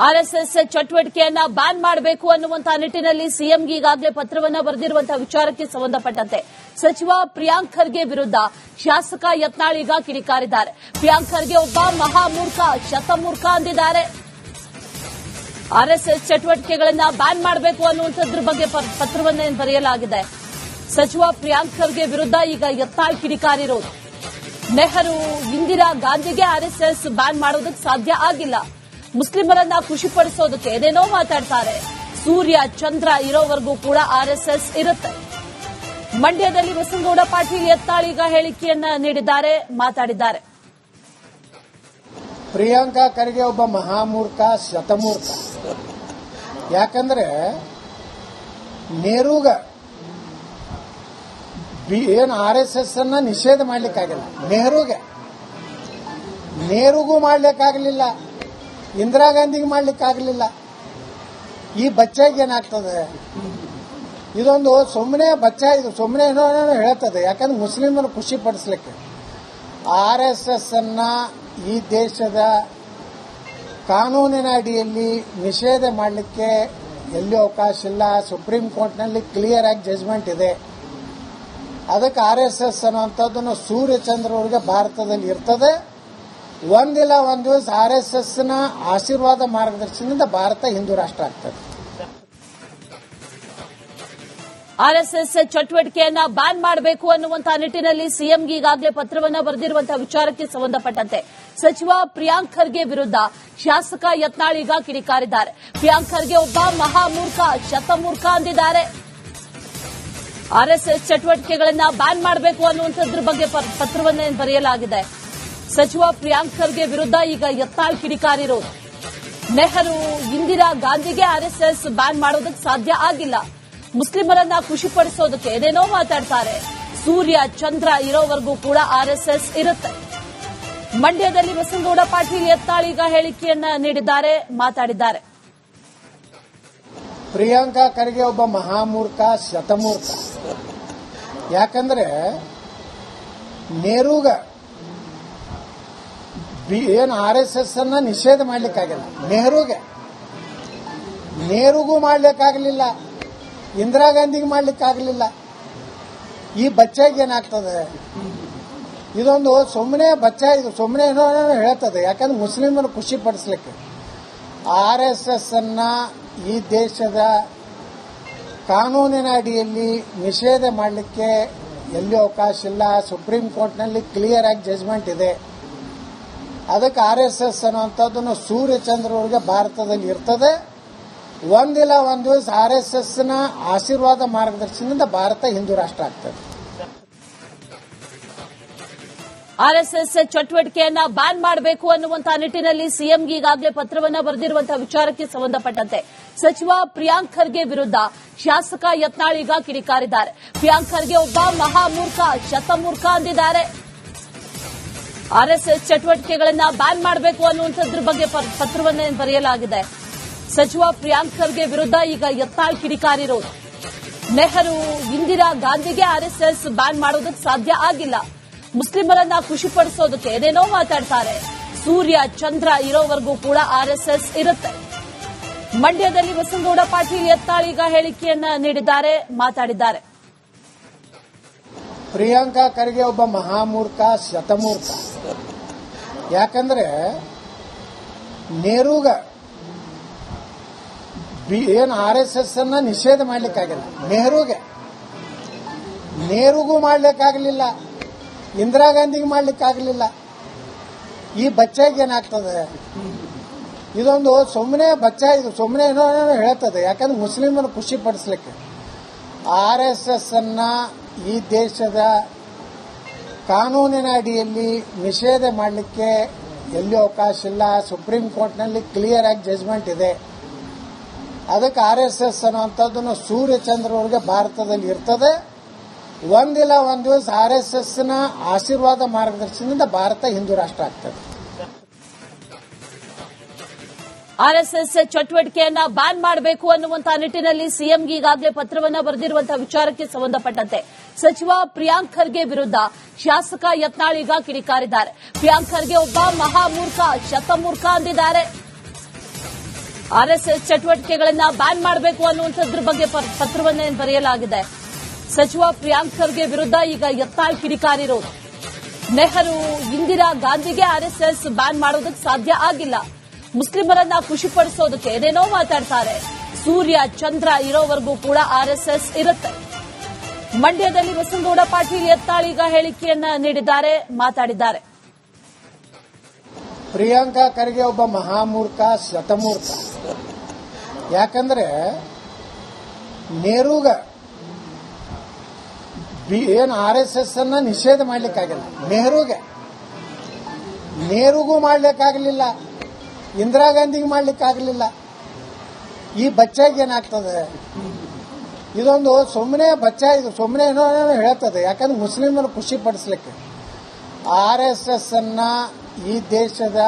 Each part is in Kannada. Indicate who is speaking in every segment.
Speaker 1: ಆರ್ಎಸ್ಎಸ್ ಚಟುವಟಿಕೆಯನ್ನ ಬ್ಯಾನ್ ಮಾಡಬೇಕು ಅನ್ನುವಂತಹ ನಿಟ್ಟಿನಲ್ಲಿ ಸಿಎಂಗೆ ಈಗಾಗಲೇ ಪತ್ರವನ್ನ ಬರೆದಿರುವಂತಹ ವಿಚಾರಕ್ಕೆ ಸಂಬಂಧಪಟ್ಟಂತೆ ಸಚಿವ ಪ್ರಿಯಾಂಕ್ ಖರ್ಗೆ ವಿರುದ್ಧ ಶಾಸಕ ಯತ್ನಾಳ್ ಈಗ ಕಿಡಿಕಾರಿದ್ದಾರೆ. ಪ್ರಿಯಾಂಕ್ ಖರ್ಗೆ ಒಬ್ಬ ಮಹಾಮೂರ್ಖ, ಶತಮೂರ್ಖ ಅಂದಿದ್ದಾರೆ. ಆರ್ಎಸ್ಎಸ್ ಚಟುವಟಿಕೆಗಳನ್ನ ಬ್ಯಾನ್ ಮಾಡಬೇಕು ಅನ್ನುವಂಥದ್ರ ಬಗ್ಗೆ ಪತ್ರವನ್ನ ಬರೆಯಲಾಗಿದೆ. ಸಚಿವ ಪ್ರಿಯಾಂಕ್ ಖರ್ಗೆ ವಿರುದ್ಧ ಈಗ ಯತ್ನಾಳ್ ಕಿಡಿಕಾರಿರೋದು. ನೆಹರು, ಇಂದಿರಾ ಗಾಂಧಿಗೆ ಆರ್ಎಸ್ಎಸ್ ಬ್ಯಾನ್ ಮಾಡೋದಕ್ಕೆ ಸಾಧ್ಯ ಆಗಿಲ್ಲ. ಮುಸ್ಲಿಮರನ್ನ ಖುಷಿಪಡಿಸೋದಕ್ಕೆ ಏನೇನೋ ಮಾತಾಡ್ತಾರೆ. ಸೂರ್ಯ ಚಂದ್ರ ಇರೋವರೆಗೂ ಕೂಡ ಆರ್ಎಸ್ಎಸ್ ಇರುತ್ತೆ. ಮಂಡ್ಯದಲ್ಲಿ ಬಸನಗೌಡ ಪಾಟೀಲ್ ಯತ್ನಾಳ್ ಈಗ ಹೇಳಿಕೆಯನ್ನ ನೀಡಿದ್ದಾರೆ, ಮಾತಾಡಿದ್ದಾರೆ.
Speaker 2: ಪ್ರಿಯಾಂಕಾ ಖರ್ಗೆ ಒಬ್ಬ ಮಹಾಮೂರ್ಖ, ಶತಮೂರ್ಖ. ಯಾಕಂದ್ರೆ ನೆಹರೂಗ ಏನು ಆರ್ಎಸ್ಎಸ್ ಅನ್ನ ನಿಷೇಧ ಮಾಡ್ಲಿಕ್ಕಾಗಿಲ್ಲ. ನೆಹರುಗೂ ಮಾಡ್ಲಿಕ್ಕಾಗಲಿಲ್ಲ, ಇಂದಿರಾ ಗಾಂಧಿಗೆ ಮಾಡ್ಲಿಕ್ಕಾಗಲಿಲ್ಲ. ಈ ಬಚ್ಚಾಗಿ ಏನಾಗ್ತದೆ? ಇದೊಂದು ಸುಮ್ಮನೆ ಇದು ಸುಮ್ಮನೆ ಏನೋ ಹೇಳ್ತದೆ. ಯಾಕಂದ್ರೆ ಮುಸ್ಲಿಮರು ಖುಷಿ ಪಡಿಸ್ಲಿಕ್ಕೆ ಆರ್ಎಸ್ಎಸ್ ಅನ್ನ ಈ ದೇಶದ ಕಾನೂನಿನ ಅಡಿಯಲ್ಲಿ ನಿಷೇಧ ಮಾಡಲಿಕ್ಕೆ ಎಲ್ಲಿ ಅವಕಾಶ ಇಲ್ಲ. ಸುಪ್ರೀಂ ಕೋರ್ಟ್ನಲ್ಲಿ ಕ್ಲಿಯರ್ ಆಗಿ ಜಜ್ಮೆಂಟ್ ಇದೆ. ಅದಕ್ಕೆ ಆರ್ಎಸ್ಎಸ್ ಅನ್ನುವಂಥದ್ದನ್ನು ಸೂರ್ಯಚಂದ್ರವರಿಗೆ ಭಾರತದಲ್ಲಿ ಇರ್ತದೆ. ಒಂದಿಲ್ಲ ಒಂದು ದಿವಸ ಆರ್ಎಸ್ಎಸ್ನ ಆಶೀರ್ವಾದ ಮಾರ್ಗದರ್ಶನದಿಂದ ಭಾರತ ಹಿಂದೂ ರಾಷ್ಟ್ರ ಆಗ್ತದೆ.
Speaker 1: ಆರ್ಎಸ್ಎಸ್ ಚಟುವಟಿಕೆಯನ್ನ ಬ್ಯಾನ್ ಮಾಡಬೇಕು ಅನ್ನುವಂತಹ ನಿಟ್ಟಿನಲ್ಲಿ ಸಿಎಂಗೆ ಈಗಾಗಲೇ ಪತ್ರವನ್ನ ಬರೆದಿರುವಂತಹ ವಿಚಾರಕ್ಕೆ ಸಂಬಂಧಪಟ್ಟಂತೆ ಸಚಿವ ಪ್ರಿಯಾಂಕ್ ಖರ್ಗೆ ವಿರುದ್ಧ ಶಾಸಕ ಯತ್ನಾಳ್ ಈಗ ಕಿಡಿಕಾರಿದ್ದಾರೆ. ಪ್ರಿಯಾಂಕ್ ಖರ್ಗೆ ಒಬ್ಬ ಮಹಾಮೂರ್ಖ, ಶತಮೂರ್ಖ ಅಂದಿದ್ದಾರೆ. ಆರ್ಎಸ್ಎಸ್ ಚಟುವಟಿಕೆಗಳನ್ನ ಬ್ಯಾನ್ ಮಾಡಬೇಕು ಅನ್ನುವಂಥದ್ರ ಬಗ್ಗೆ ಪತ್ರವನ್ನ ಬರೆಯಲಾಗಿದೆ. ಸಚಿವ ಪ್ರಿಯಾಂಕ್ ಖರ್ಗೆ ವಿರುದ್ಧ ಈಗ ಯತ್ನಾಳ್ ಕಿಡಿಕಾರಿರೋದು. ನೆಹರು, ಇಂದಿರಾ ಗಾಂಧಿಗೆ ಆರ್ಎಸ್ಎಸ್ ಬ್ಯಾನ್ ಮಾಡೋದಕ್ಕೆ ಸಾಧ್ಯ ಆಗಿಲ್ಲ. ಮುಸ್ಲಿಮರನ್ನ ಖುಷಿಪಡಿಸೋದಕ್ಕೆ ಏನೇನೋ ಮಾತಾಡ್ತಾರೆ. ಸೂರ್ಯ ಚಂದ್ರ ಇರೋವರೆಗೂ ಕೂಡ ಆರ್ಎಸ್ಎಸ್ ಇರುತ್ತೆ. ಮಂಡ್ಯದಲ್ಲಿ ಬಸನಗೌಡ ಪಾಟೀಲ್ ಯತ್ನಾಳ್ ಈಗ ಹೇಳಿಕೆಯನ್ನ ನೀಡಿದ್ದಾರೆ, ಮಾತಾಡಿದ್ದಾರೆ.
Speaker 2: ಪ್ರಿಯಾಂಕಾ ಖರ್ಗೆ ಒಬ್ಬ ಮಹಾಮೂರ್ಖ, ಶತಮೂರ್ಖ. ಯಾಕಂದ್ರೆ ನೆಹರೂಗ ಏನು ಆರ್ಎಸ್ಎಸ್ ಅನ್ನ ನಿಷೇಧ ಮಾಡ್ಲಿಕ್ಕಾಗಿಲ್ಲ. ನೆಹರುಗೂ ಮಾಡ್ಲಿಕ್ಕಾಗಲಿಲ್ಲ, ಇಂದಿರಾ ಗಾಂಧಿಗೆ ಮಾಡ್ಲಿಕ್ಕಾಗಲಿಲ್ಲ. ಈ ಬಚ್ಚಾಗಿ ಏನಾಗ್ತದೆ? ಇದೊಂದು ಸುಮ್ಮನೆ ಇದು ಸುಮ್ಮನೆ ಏನೋ ಹೇಳ್ತದೆ. ಯಾಕಂದ್ರೆ ಮುಸ್ಲಿಮರು ಖುಷಿ ಪಡಿಸ್ಲಿಕ್ಕೆ ಆರ್ಎಸ್ಎಸ್ ಅನ್ನ ಈ ದೇಶದ ಕಾನೂನಿನ ಅಡಿಯಲ್ಲಿ ನಿಷೇಧ ಮಾಡಲಿಕ್ಕೆ ಎಲ್ಲಿ ಅವಕಾಶ ಇಲ್ಲ. ಸುಪ್ರೀಂ ಕೋರ್ಟ್ನಲ್ಲಿ ಕ್ಲಿಯರ್ ಆಗಿ ಜಜ್ಮೆಂಟ್ ಇದೆ. ಅದಕ್ಕೆ ಆರ್ಎಸ್ಎಸ್ ಅನ್ನುವಂಥದ್ದನ್ನು ಸೂರ್ಯಚಂದ್ರವರಿಗೆ ಭಾರತದಲ್ಲಿ ಇರ್ತದೆ. ಒಂದಿಲ್ಲ ಒಂದು ದಿವಸ ಆರ್ಎಸ್ಎಸ್ನ ಆಶೀರ್ವಾದ ಮಾರ್ಗದರ್ಶನದಿಂದ ಭಾರತ ಹಿಂದೂ ರಾಷ್ಟ್ರ ಆಗ್ತದೆ.
Speaker 1: ಆರ್ಎಸ್ಎಸ್ ಚಟುವಟಿಕೆಯನ್ನ ಬ್ಯಾನ್ ಮಾಡಬೇಕು ಅನ್ನುವಂತಹ ನಿಟ್ಟಿನಲ್ಲಿ ಸಿಎಂಗೆ ಈಗಾಗಲೇ ಪತ್ರವನ್ನ ಬರೆದಿರುವಂತಹ ವಿಚಾರಕ್ಕೆ ಸಂಬಂಧಪಟ್ಟಂತೆ ಸಚಿವ ಪ್ರಿಯಾಂಕ್ ಖರ್ಗೆ ವಿರುದ್ಧ ಶಾಸಕ ಯತ್ನಾಳ್ ಈಗ ಕಿಡಿಕಾರಿದ್ದಾರೆ. ಪ್ರಿಯಾಂಕ್ ಖರ್ಗೆ ಒಬ್ಬ ಮಹಾಮೂರ್ಖ, ಶತಮೂರ್ಖ ಅಂದಿದ್ದಾರೆ. ಆರ್ಎಸ್ಎಸ್ ಚಟುವಟಿಕೆಗಳನ್ನ ಬ್ಯಾನ್ ಮಾಡಬೇಕು ಅನ್ನುವಂಥದ್ರ ಬಗ್ಗೆ ಪತ್ರವನ್ನ ಬರೆಯಲಾಗಿದೆ. ಸಚಿವ ಪ್ರಿಯಾಂಕ್ ಖರ್ಗೆ ವಿರುದ್ಧ ಈಗ ಯತ್ನಾಳ್ ಕಿಡಿಕಾರಿರೋದು. ನೆಹರು, ಇಂದಿರಾ ಗಾಂಧಿಗೆ ಆರ್ಎಸ್ಎಸ್ ಬ್ಯಾನ್ ಮಾಡೋದಕ್ಕೆ ಸಾಧ್ಯ ಆಗಿಲ್ಲ. ಮುಸ್ಲಿಮರನ್ನ ಖುಷಿಪಡಿಸೋದಕ್ಕೆ ಏನೇನೋ ಮಾತಾಡ್ತಾರೆ. ಸೂರ್ಯ ಚಂದ್ರ ಇರೋವರೆಗೂ ಕೂಡ ಆರ್ಎಸ್ಎಸ್ ಇರುತ್ತೆ. ಮಂಡ್ಯದಲ್ಲಿ ಬಸನಗೌಡ ಪಾಟೀಲ್ ಯತ್ನಾಳ್ ಈಗ ಹೇಳಿಕೆಯನ್ನ ನೀಡಿದ್ದಾರೆ, ಮಾತಾಡಿದ್ದಾರೆ.
Speaker 2: ಪ್ರಿಯಾಂಕಾ ಖರ್ಗೆ ಒಬ್ಬ ಮಹಾಮೂರ್ಖ, ಶತಮೂರ್ಖ. ಯಾಕಂದ್ರೆ ನೆಹರೂಗ ಏನು ಆರ್ಎಸ್ಎಸ್ ಅನ್ನ ನಿಷೇಧ ಮಾಡ್ಲಿಕ್ಕಾಗಿಲ್ಲ. ನೆಹರುಗೂ ಮಾಡ್ಲಿಕ್ಕಾಗಲಿಲ್ಲ, ಇಂದಿರಾ ಗಾಂಧಿಗೆ ಮಾಡ್ಲಿಕ್ಕಾಗಲಿಲ್ಲ. ಈ ಬಚ್ಚಾಗಿ ಏನಾಗ್ತದೆ? ಇದೊಂದು ಸುಮ್ಮನೆ ಇದು ಸುಮ್ಮನೆ ಏನೋ ಹೇಳ್ತದೆ. ಯಾಕಂದ್ರೆ ಮುಸ್ಲಿಮರು ಖುಷಿ ಪಡಿಸ್ಲಿಕ್ಕೆ ಆರ್ಎಸ್ಎಸ್ ಅನ್ನ ಈ ದೇಶದ ಕಾನೂನಿನ ಅಡಿಯಲ್ಲಿ ನಿಷೇಧ ಮಾಡಲಿಕ್ಕೆ ಎಲ್ಲಿ ಅವಕಾಶ ಇಲ್ಲ. ಸುಪ್ರೀಂ ಕೋರ್ಟ್ನಲ್ಲಿ ಕ್ಲಿಯರ್ ಆಗಿ ಜಜ್ಮೆಂಟ್ ಇದೆ. ಅದಕ್ಕೆ ಆರ್ಎಸ್ಎಸ್ ಅನ್ನುವಂಥದ್ದನ್ನು ಸೂರ್ಯಚಂದ್ರವರಿಗೆ ಭಾರತದಲ್ಲಿ ಇರ್ತದೆ. ಒಂದಿಲ್ಲ ಒಂದು ದಿವಸ ಆರ್ಎಸ್ಎಸ್ನ ಆಶೀರ್ವಾದ ಮಾರ್ಗದರ್ಶನದಿಂದ ಭಾರತ ಹಿಂದೂ ರಾಷ್ಟ್ರ ಆಗ್ತದೆ.
Speaker 1: ಆರ್ಎಸ್ಎಸ್ ಚಟುವಟಿಕೆಯನ್ನ ಬ್ಯಾನ್ ಮಾಡಬೇಕು ಅನ್ನುವಂತಹ ನಿಟ್ಟಿನಲ್ಲಿ ಸಿಎಂಗೆ ಈಗಾಗಲೇ ಪತ್ರವನ್ನ ಬರೆದಿರುವಂತಹ ವಿಚಾರಕ್ಕೆ ಸಂಬಂಧಪಟ್ಟಂತೆ ಸಚಿವ ಪ್ರಿಯಾಂಕ್ ಖರ್ಗೆ ವಿರುದ್ಧ ಶಾಸಕ ಯತ್ನಾಳ್ ಈಗ ಕಿಡಿಕಾರಿದ್ದಾರೆ. ಪ್ರಿಯಾಂಕ್ ಖರ್ಗೆ ಒಬ್ಬ ಮಹಾಮೂರ್ಖ, ಶತಮೂರ್ಖ ಅಂದಿದ್ದಾರೆ. ಆರ್ಎಸ್ಎಸ್ ಚಟುವಟಿಕೆಗಳನ್ನ ಬ್ಯಾನ್ ಮಾಡಬೇಕು ಅನ್ನುವಂಥದ್ರ ಬಗ್ಗೆ ಪತ್ರವನ್ನೇ ಬರೆಯಲಾಗಿದೆ. ಸಚಿವ ಪ್ರಿಯಾಂಕ್ ಖರ್ಗೆ ವಿರುದ್ಧ ಈಗ ಯತ್ನಾಳ್ ಕಿಡಿಕಾರಿರೋದು. ನೆಹರು, ಇಂದಿರಾ ಗಾಂಧಿಗೆ ಆರ್ಎಸ್ಎಸ್ ಬ್ಯಾನ್ ಮಾಡೋದಕ್ಕೆ ಸಾಧ್ಯ ಆಗಿಲ್ಲ. ಮುಸ್ಲಿಮರನ್ನ ಖುಷಿಪಡಿಸೋದಕ್ಕೆ ಏನೇನೋ ಮಾತಾಡ್ತಾರೆ. ಸೂರ್ಯ ಚಂದ್ರ ಇರೋವರೆಗೂ ಕೂಡ ಆರ್ಎಸ್ಎಸ್ ಇರುತ್ತೆ. ಮಂಡ್ಯದಲ್ಲಿ ಬಸನಗೌಡ ಪಾಟೀಲ್ ಯತ್ನಾಳ್ ಈಗ ಹೇಳಿಕೆಯನ್ನ ನೀಡಿದ್ದಾರೆ, ಮಾತಾಡಿದ್ದಾರೆ.
Speaker 2: ಪ್ರಿಯಾಂಕಾ ಖರ್ಗೆ ಒಬ್ಬ ಮಹಾಮೂರ್ಖ, ಶತಮೂರ್ಖ. ಯಾಕಂದ್ರೆ ನೆಹರೂಗ ಏನು ಆರ್ಎಸ್ಎಸ್ ಅನ್ನ ನಿಷೇಧ ಮಾಡ್ಲಿಕ್ಕಾಗಿಲ್ಲ. ನೆಹರುಗೂ ಮಾಡ್ಲಿಕ್ಕಾಗಲಿಲ್ಲ, ಇಂದಿರಾ ಗಾಂಧಿಗೆ ಮಾಡ್ಲಿಕ್ಕಾಗಲಿಲ್ಲ. ಈ ಬಚ್ಚಾಗಿ ಏನಾಗ್ತದೆ? ಇದೊಂದು ಸುಮ್ಮನೆ ಇದು ಸುಮ್ಮನೆ ಏನೋ ಹೇಳ್ತದೆ. ಯಾಕಂದ್ರೆ ಮುಸ್ಲಿಮರು ಖುಷಿ ಪಡಿಸ್ಲಿಕ್ಕೆ ಆರ್ಎಸ್ಎಸ್ ಅನ್ನ ಈ ದೇಶದ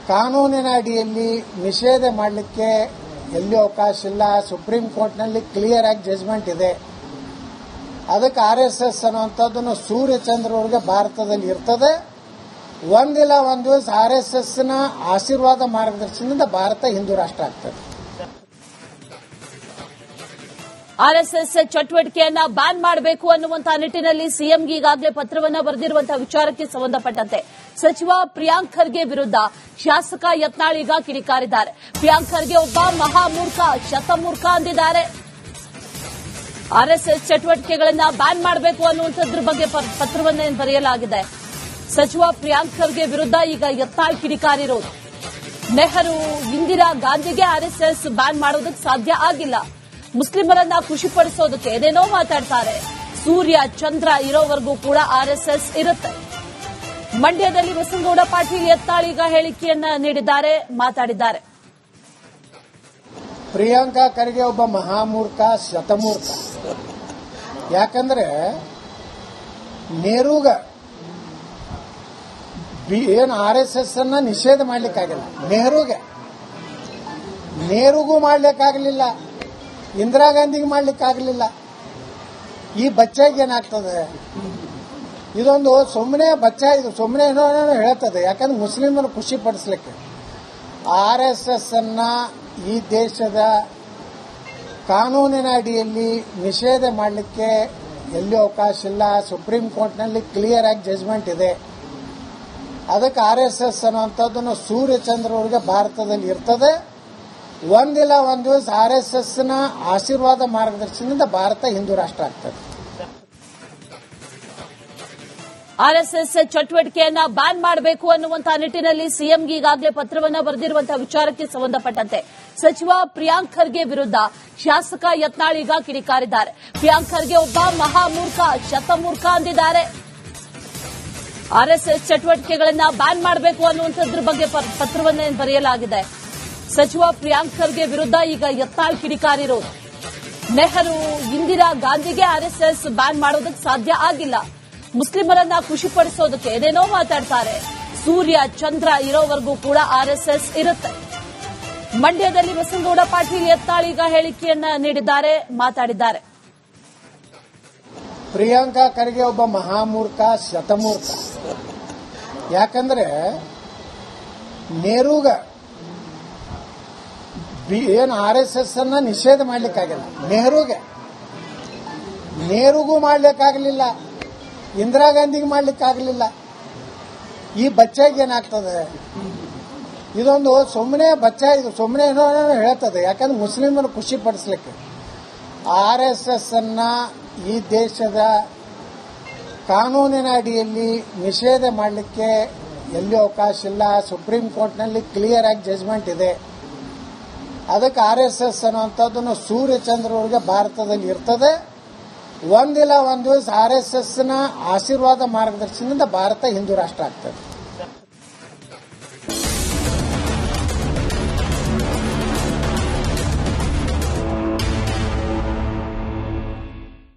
Speaker 2: ಕಾನೂನಿನ ಅಡಿಯಲ್ಲಿ ನಿಷೇಧ ಮಾಡಲಿಕ್ಕೆ ಎಲ್ಲಿ ಅವಕಾಶ ಇಲ್ಲ. ಸುಪ್ರೀಂ ಕೋರ್ಟ್ನಲ್ಲಿ ಕ್ಲಿಯರ್ ಆಗಿ ಜಜ್ಮೆಂಟ್ ಇದೆ. ಅದಕ್ಕೆ ಆರ್ಎಸ್ಎಸ್ ಅನ್ನುವಂಥದ್ದನ್ನು ಸೂರ್ಯಚಂದ್ರವರೆಗೆ ಭಾರತದಲ್ಲಿ ಇರ್ತದೆ. ಒಂದಿಲ್ಲ ಒಂದು ದಿವಸ ಆರ್ಎಸ್ಎಸ್ನ ಆಶೀರ್ವಾದ ಮಾರ್ಗದರ್ಶನದಿಂದ ಭಾರತ ಹಿಂದೂ ರಾಷ್ಟ್ರ ಆಗ್ತದೆ.
Speaker 1: ಆರ್ಎಸ್ಎಸ್ ಚಟುವಟಿಕೆಯನ್ನ ಬ್ಯಾನ್ ಮಾಡಬೇಕು ಅನ್ನುವಂತಹ ನಿಟ್ಟಿನಲ್ಲಿ ಸಿಎಂಗೆ ಈಗಾಗಲೇ ಪತ್ರವನ್ನ ಬರೆದಿರುವಂತಹ ವಿಚಾರಕ್ಕೆ ಸಂಬಂಧಪಟ್ಟಂತೆ ಸಚಿವ ಪ್ರಿಯಾಂಕ್ ಖರ್ಗೆ ವಿರುದ್ಧ ಶಾಸಕ ಯತ್ನಾಳ್ ಈಗ ಕಿಡಿಕಾರಿದ್ದಾರೆ. ಪ್ರಿಯಾಂಕ್ ಖರ್ಗೆ ಒಬ್ಬ ಮಹಾಮೂರ್ಖ, ಶತಮೂರ್ಖ ಅಂದಿದ್ದಾರೆ. ಆರ್ಎಸ್ಎಸ್ ಚಟುವಟಿಕೆಗಳನ್ನ ಬ್ಯಾನ್ ಮಾಡಬೇಕು ಅನ್ನುವಂಥದ್ರ ಬಗ್ಗೆ ಪತ್ರವನ್ನೇ ಬರೆಯಲಾಗಿದೆ. ಸಚಿವ ಪ್ರಿಯಾಂಕ್ ಖರ್ಗೆ ವಿರುದ್ಧ ಈಗ ಯತ್ನಾಳ್ ಕಿಡಿಕಾರಿರೋದು. ನೆಹರು, ಇಂದಿರಾ ಗಾಂಧಿಗೆ ಆರ್ಎಸ್ಎಸ್ ಬ್ಯಾನ್ ಮಾಡೋದಕ್ಕೆ ಸಾಧ್ಯ ಆಗಿಲ್ಲ. ಮುಸ್ಲಿಮರನ್ನ ಖುಷಿಪಡಿಸೋದಕ್ಕೆ ಏನೇನೋ ಮಾತಾಡ್ತಾರೆ. ಸೂರ್ಯ ಚಂದ್ರ ಇರೋವರೆಗೂ ಕೂಡ ಆರ್ಎಸ್ಎಸ್ ಇರುತ್ತೆ. ಮಂಡ್ಯದಲ್ಲಿ ಬಸನಗೌಡ ಪಾಟೀಲ್ ಯತ್ನಾಳ್ ಈಗ ಹೇಳಿಕೆಯನ್ನ ನೀಡಿದ್ದಾರೆ, ಮಾತಾಡಿದ್ದಾರೆ.
Speaker 2: ಪ್ರಿಯಾಂಕಾ ಖರ್ಗೆ ಒಬ್ಬ ಮಹಾಮೂರ್ಖ, ಶತಮೂರ್ಖ. ಯಾಕಂದ್ರೆ ನೆಹರೂಗ ಏನು ಆರ್ಎಸ್ಎಸ್ ಅನ್ನ ನಿಷೇಧ ಮಾಡ್ಲಿಕ್ಕಾಗಿಲ್ಲ. ನೆಹರುಗೂ ಮಾಡ್ಲಿಕ್ಕಾಗಲಿಲ್ಲ, ಇಂದಿರಾ ಗಾಂಧಿಗೆ ಮಾಡ್ಲಿಕ್ಕಾಗಲಿಲ್ಲ. ಈ ಬಚ್ಚಾಗಿ ಏನಾಗ್ತದೆ? ಇದೊಂದು ಸುಮ್ಮನೆ ಇದು ಸುಮ್ಮನೆ ಏನೋ ಹೇಳ್ತದೆ. ಯಾಕಂದ್ರೆ ಮುಸ್ಲಿಮರು ಖುಷಿ ಪಡಿಸ್ಲಿಕ್ಕೆ ಆರ್ಎಸ್ಎಸ್ ಅನ್ನ ಈ ದೇಶದ ಕಾನೂನಿನ ಅಡಿಯಲ್ಲಿ ನಿಷೇಧ ಮಾಡಲಿಕ್ಕೆ ಎಲ್ಲಿ ಅವಕಾಶ ಇಲ್ಲ. ಸುಪ್ರೀಂ ಕೋರ್ಟ್ನಲ್ಲಿ ಕ್ಲಿಯರ್ ಆಗಿ ಜಜ್ಮೆಂಟ್ ಇದೆ. ಅದಕ್ಕೆ ಆರ್ಎಸ್ಎಸ್ ಅನ್ನುವಂಥದ್ದನ್ನು ಸೂರ್ಯಚಂದ್ರವರೆಗೆ ಭಾರತದಲ್ಲಿ ಇರ್ತದೆ. ಒಂದಿಲ್ಲ ಒಂದು ದಿವಸ ಆರ್ಎಸ್ಎಸ್ನ ಆಶೀರ್ವಾದ ಮಾರ್ಗದರ್ಶನದಿಂದ ಭಾರತ ಹಿಂದೂ ರಾಷ್ಟ್ರ ಆಗ್ತದೆ.
Speaker 1: ಆರ್ಎಸ್ಎಸ್ ಚಟುವಟಿಕೆಯನ್ನ ಬ್ಯಾನ್ ಮಾಡಬೇಕು ಅನ್ನುವಂತಹ ನಿಟ್ಟಿನಲ್ಲಿ ಸಿಎಂಗೆ ಈಗಾಗಲೇ ಪತ್ರವನ್ನ ಬರೆದಿರುವಂತಹ ವಿಚಾರಕ್ಕೆ ಸಂಬಂಧಪಟ್ಟಂತೆ ಸಚಿವ ಪ್ರಿಯಾಂಕ್ ಖರ್ಗೆ ವಿರುದ್ಧ ಶಾಸಕ ಯತ್ನಾಳ್ ಈಗ ಕಿಡಿಕಾರಿದ್ದಾರೆ. ಪ್ರಿಯಾಂಕ್ ಖರ್ಗೆ ಒಬ್ಬ ಮಹಾಮೂರ್ಖ, ಶತಮೂರ್ಖ ಅಂದಿದ್ದಾರೆ. ಆರ್ಎಸ್ಎಸ್ ಚಟುವಟಿಕೆಗಳನ್ನ ಬ್ಯಾನ್ ಮಾಡಬೇಕು ಅನ್ನುವಂಥದ್ರ ಬಗ್ಗೆ ಪತ್ರವನ್ನೇ ಬರೆಯಲಾಗಿದೆ. ಸಚಿವ ಪ್ರಿಯಾಂಕ್ ಖರ್ಗೆ ವಿರುದ್ಧ ಈಗ ಯತ್ನಾಳ್ ಕಿಡಿಕಾರಿರೋದು. ನೆಹರು, ಇಂದಿರಾ ಗಾಂಧಿಗೆ ಆರ್ಎಸ್ಎಸ್ ಬ್ಯಾನ್ ಮಾಡೋದಕ್ಕೆ ಸಾಧ್ಯ ಆಗಿಲ್ಲ. ಮುಸ್ಲಿಮರನ್ನ ಖುಷಿಪಡಿಸೋದಕ್ಕೆ ಏನೇನೋ ಮಾತಾಡ್ತಾರೆ. ಸೂರ್ಯ ಚಂದ್ರ ಇರೋವರೆಗೂ ಕೂಡ ಆರ್ಎಸ್ಎಸ್ ಇರುತ್ತೆ. ಮಂಡ್ಯದಲ್ಲಿ ಬಸನಗೌಡ ಪಾಟೀಲ್ ಯತ್ನಾಳ್ ಈಗ ಹೇಳಿಕೆಯನ್ನ ನೀಡಿದ್ದಾರೆ, ಮಾತಾಡಿದ್ದಾರೆ.
Speaker 2: ಪ್ರಿಯಾಂಕಾ ಖರ್ಗೆ ಒಬ್ಬ ಮಹಾಮೂರ್ಖ, ಶತಮೂರ್ಖ. ಯಾಕಂದ್ರೆ ನೆಹರೂಗ ಏನು ಆರ್ಎಸ್ಎಸ್ ಅನ್ನ ನಿಷೇಧ ಮಾಡ್ಲಿಕ್ಕಾಗಿಲ್ಲ. ನೆಹರುಗೂ ಮಾಡ್ಲಿಕ್ಕಾಗಲಿಲ್ಲ, ಇಂದಿರಾ ಗಾಂಧಿಗೆ ಮಾಡ್ಲಿಕ್ಕಾಗಲಿಲ್ಲ. ಈ ಬಚ್ಚಾಗಿ ಏನಾಗ್ತದೆ? ಇದೊಂದು ಸುಮ್ಮನೆ ಇದು ಸುಮ್ಮನೆ ಏನೋ ಹೇಳ್ತದೆ. ಯಾಕಂದ್ರೆ ಮುಸ್ಲಿಮರು ಖುಷಿ ಪಡಿಸ್ಲಿಕ್ಕೆ ಆರ್ಎಸ್ಎಸ್ ಅನ್ನ ಈ ದೇಶದ ಕಾನೂನಿನ ಅಡಿಯಲ್ಲಿ ನಿಷೇಧ ಮಾಡಲಿಕ್ಕೆ ಎಲ್ಲಿ ಅವಕಾಶ ಇಲ್ಲ. ಸುಪ್ರೀಂ ಕೋರ್ಟ್ನಲ್ಲಿ ಕ್ಲಿಯರ್ ಆಗಿ ಜಜ್ಮೆಂಟ್ ಇದೆ. ಅದಕ್ಕೆ ಆರ್ಎಸ್ಎಸ್ ಅನ್ನುವಂಥದ್ದನ್ನು ಸೂರ್ಯಚಂದ್ರವರೆಗೆ ಭಾರತದಲ್ಲಿ ಇರ್ತದೆ. ಒಂದಿಲ್ಲ ಒಂದು ದಿವಸ ಆರ್ಎಸ್ಎಸ್ನ ಆಶೀರ್ವಾದ ಮಾರ್ಗದರ್ಶನದಿಂದ ಭಾರತ ಹಿಂದೂ ರಾಷ್ಟ್ರ ಆಗ್ತದೆ.